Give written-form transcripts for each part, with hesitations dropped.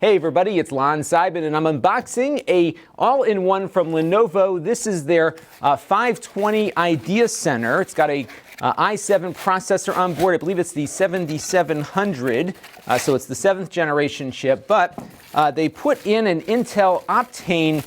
Hey everybody, it's Lon Seidman and I'm unboxing a all-in-one from Lenovo. This is their 520 Ideacentre. It's got a i7 processor on board. I believe it's the 7700, so it's the 7th generation chip, but they put in an Intel Optane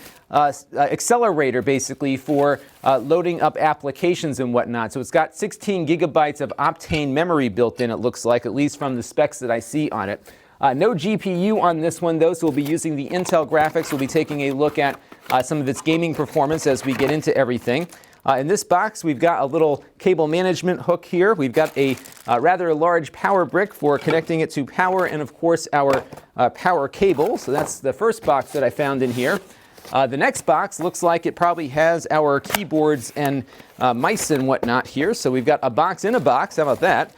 accelerator basically for loading up applications and whatnot. So it's got 16 gigabytes of Optane memory built in, it looks like, at least from the specs that I see on it. No GPU on this one though, so we'll be using the Intel graphics. We'll be taking a look at some of its gaming performance as we get into everything. In this box, we've got a little cable management hook here. We've got a rather large power brick for connecting it to power, and of course our power cable. So that's the first box that I found in here. The next box looks like it probably has our keyboards and mice and whatnot here. So we've got a box in a box. How about that?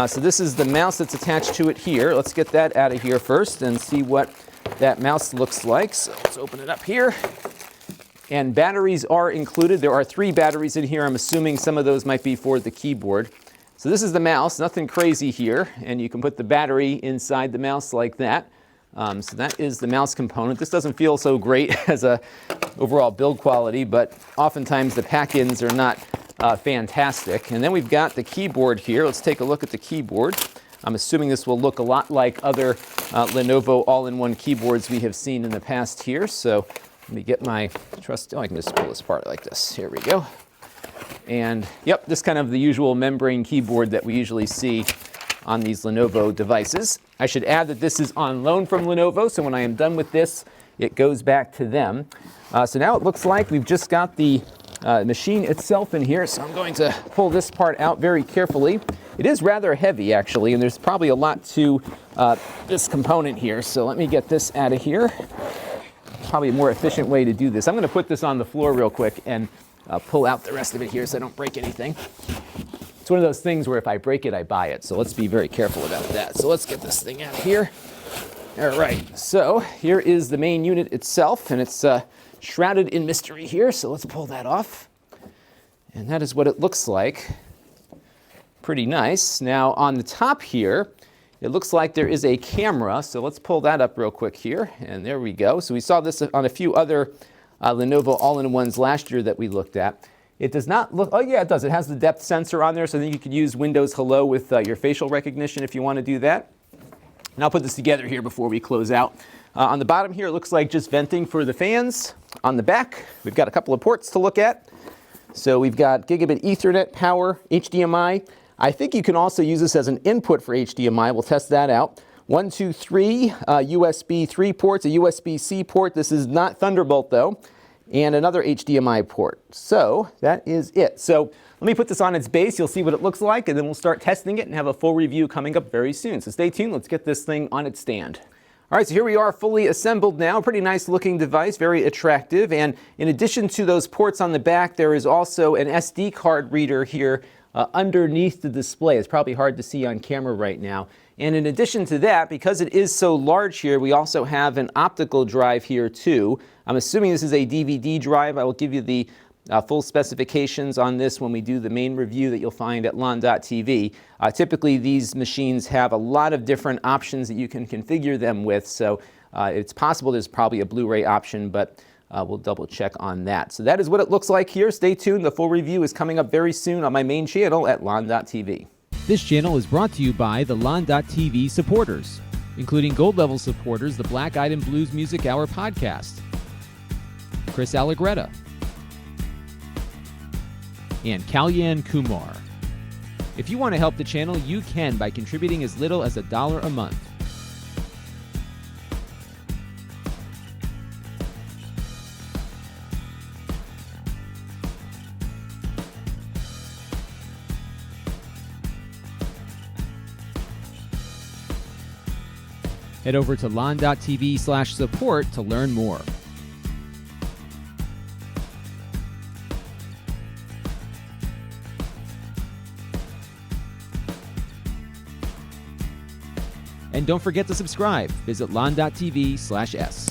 So this is the mouse that's attached to it here. Let's get that out of here first and see what that mouse looks like. So let's open it up here. And batteries are included. There are 3 batteries in here. I'm assuming some of those might be for the keyboard. So this is the mouse, nothing crazy here. And you can put the battery inside the mouse like that. So that is the mouse component. This doesn't feel so great as a overall build quality, but oftentimes the pack-ins are not fantastic. And then we've got the keyboard here. Let's take a look at the keyboard. I'm assuming this will look a lot like other Lenovo all-in-one keyboards we have seen in the past here. So let me get my trusty, I can just pull this apart like this. Here we go. And yep, this kind of the usual membrane keyboard that we usually see on these Lenovo devices. I should add that this is on loan from Lenovo, so when I am done with this, it goes back to them. So now it looks like we've just got the machine itself in here, so I'm going to pull this part out very carefully. It is rather heavy, actually, and there's probably a lot to this component here, so let me get this out of here. Probably a more efficient way to do this. I'm going to put this on the floor real quick and pull out the rest of it here so I don't break anything. It's one of those things where if I break it, I buy it, so let's be very careful about that. So let's get this thing out of here. All right, so here is the main unit itself, and it's shrouded in mystery here, so let's pull that off. And that is what it looks like. Pretty nice. Now on the top here, it looks like there is a camera, so let's pull that up real quick here, and there we go. So we saw this on a few other Lenovo all-in-ones last year that we looked at. It does not look, oh yeah, it does. It has the depth sensor on there, so then you could use Windows Hello with your facial recognition if you want to do that. And I'll put this together here before we close out. On the bottom here, it looks like just venting for the fans. On the back, we've got a couple of ports to look at. So we've got gigabit Ethernet, power, HDMI. I think you can also use this as an input for HDMI. We'll test that out. 1, 2, 3 USB 3 ports, a USB-C port. This is not Thunderbolt though. And another HDMI port. So that is it. So let me put this on its base. You'll see what it looks like, and then we'll start testing it and have a full review coming up very soon. So stay tuned. Let's get this thing on its stand. All right, so here we are fully assembled now. Pretty nice looking device, very attractive. And in addition to those ports on the back, there is also an SD card reader here underneath the display. It's probably hard to see on camera right now. And in addition to that, because it is so large here, we also have an optical drive here too. I'm assuming this is a DVD drive. I will give you the full specifications on this when we do the main review that you'll find at lon.tv. Typically, these machines have a lot of different options that you can configure them with, so it's possible there's probably a Blu-ray option, but we'll double check on that. So that is what it looks like here. Stay tuned. The full review is coming up very soon on my main channel at lon.tv. This channel is brought to you by the lon.tv supporters, including gold level supporters, the Black Eyed and Blues Music Hour podcast, Chris Allegretta, and Kalyan Kumar. If you want to help the channel, you can by contributing as little as $1 a month. Head over to lon.tv/support to learn more. And don't forget to subscribe. Visit lon.tv/s.